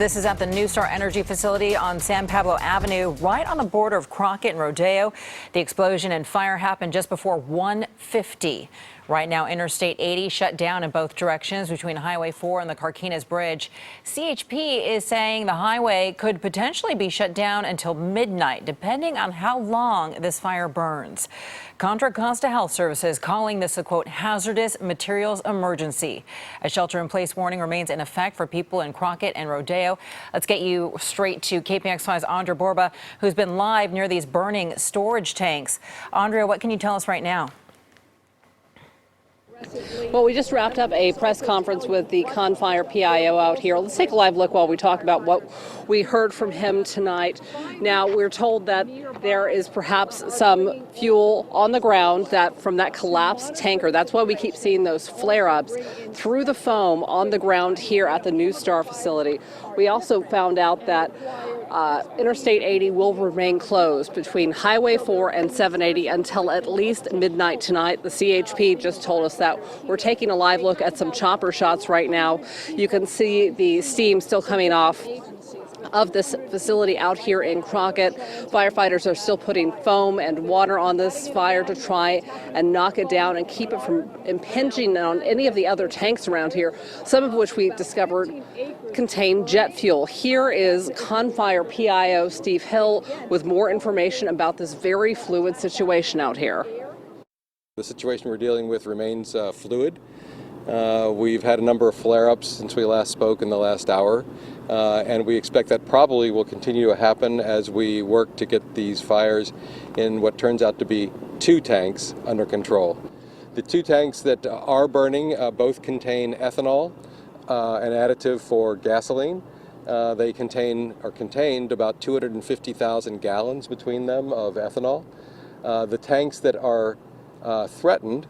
This is at the New Star Energy facility on San Pablo Avenue, right on the border of Crockett and Rodeo. The explosion and fire happened just before 1:50. Right now, Interstate 80 shut down in both directions between Highway 4 and the Carquinez Bridge. CHP is saying the highway could potentially be shut down until midnight, depending on how long this fire burns. Contra Costa Health Services calling this a, quote, hazardous materials emergency. A shelter-in-place warning remains in effect for people in Crockett and Rodeo. Let's get you straight to KPIX 5's Andria Borba, who's been live near these burning storage tanks. Andria, what can you tell us right now? Well, we just wrapped up a press conference with the Confire PIO out here. Let's take a live look while we talk about what we heard from him tonight. Now, we're told that there is perhaps some fuel on the ground from that collapsed tanker. That's why we keep seeing those flare-ups through the foam on the ground here at the New Star facility. We also found out that Interstate 80 will remain closed between Highway 4 and 780 until at least midnight tonight. The CHP just told us that. We're taking a live look at some chopper shots right now. You can see the steam still coming off of this facility out here in Crockett. Firefighters are still putting foam and water on this fire to try and knock it down and keep it from impinging on any of the other tanks around here, some of which we discovered contain jet fuel. Here is Confire PIO Steve Hill with more information about this very fluid situation out here. The situation we're dealing with remains fluid. We've had a number of flare-ups since we last spoke in the last hour, and we expect that probably will continue to happen as we work to get these fires in what turns out to be 2 tanks under control. The 2 tanks that are burning both contain ethanol, an additive for gasoline. They contained about 250,000 gallons between them of ethanol. The tanks that are threatened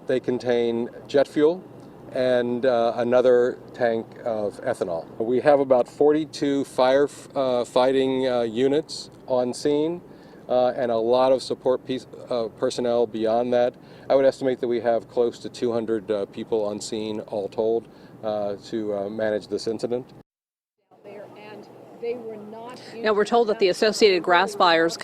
they contain jet fuel and another tank of ethanol. We have about 42 firefighting units on scene and a lot of support personnel beyond that. I would estimate that we have close to 200 people on scene all told to manage this incident. Now, we're told that the associated grass fires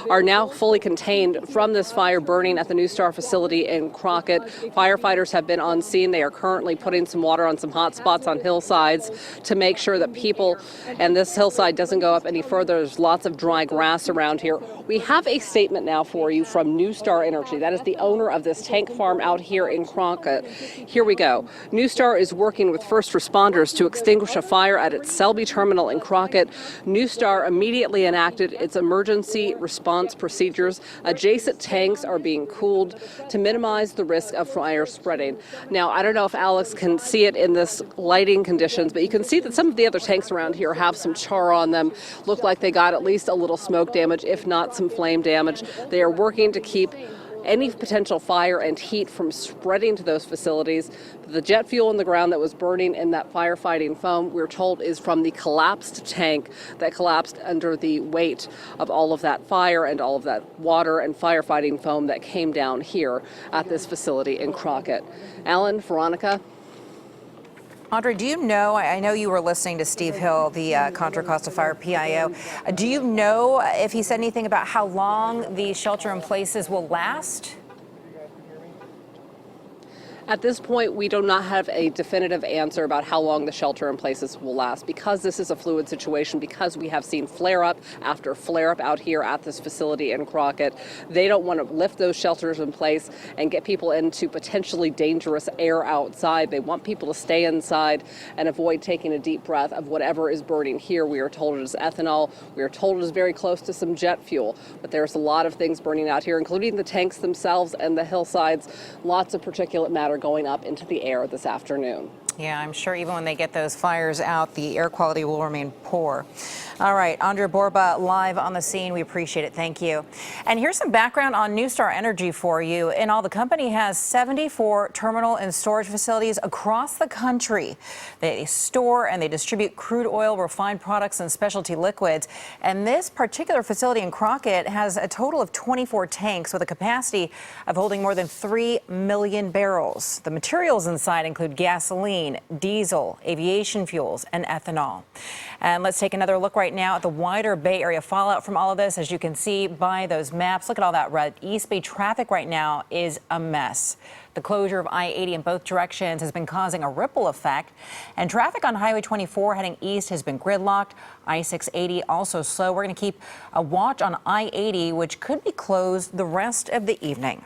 are now fully contained from this fire burning at the New Star facility in Crockett. Firefighters have been on scene. They are currently putting some water on some hot spots on hillsides to make sure that people and this hillside doesn't go up any further. There's lots of dry grass around here. We have a statement now for you from New Star Energy. That is the owner of this tank farm out here in Crockett. Here we go. New Star is working with first responders to extinguish a fire at its Selby terminal in Crockett. New Star immediately enacted its emergency response procedures. Adjacent tanks are being cooled to minimize the risk of fire spreading. Now, I don't know if Alex can see it in this lighting conditions, but you can see that some of the other tanks around here have some char on them. Look like they got at least a little smoke damage, if not some flame damage. They are working to keep any potential fire and heat from spreading to those facilities. The jet fuel in the ground that was burning in that firefighting foam, we're told, is from the collapsed tank that collapsed under the weight of all of that fire and all of that water and firefighting foam that came down here at this facility in Crockett. Alan, Veronica. Andrea, do you know, I know you were listening to Steve Hill, the Contra Costa Fire PIO. Do you know if he said anything about how long the shelter-in-places will last? At this point, we do not have a definitive answer about how long the shelter-in-places will last. Because this is a fluid situation, because we have seen flare-up after flare-up out here at this facility in Crockett, they don't want to lift those shelters in place and get people into potentially dangerous air outside. They want people to stay inside and avoid taking a deep breath of whatever is burning here. We are told it is ethanol. We are told it is very close to some jet fuel. But there's a lot of things burning out here, including the tanks themselves and the hillsides. Lots of particulate matter going up into the air this afternoon. Yeah, I'm sure even when they get those fires out, the air quality will remain poor. All right, Andria Borba live on the scene. We appreciate it. Thank you. And here's some background on New Star Energy for you. In all, the company has 74 terminal and storage facilities across the country. They store and they distribute crude oil, refined products, and specialty liquids. And this particular facility in Crockett has a total of 24 tanks with a capacity of holding more than 3 million barrels. The materials inside include gasoline, gasoline, diesel, aviation fuels, and ethanol. And let's take another look right now at the wider Bay Area fallout from all of this. As you can see by those maps, look at all that red. East Bay traffic right now is a mess. The closure of I-80 in both directions has been causing a ripple effect, and traffic on Highway 24 heading east has been gridlocked. I-680 also slow. We're going to keep a watch on I-80, which could be closed the rest of the evening.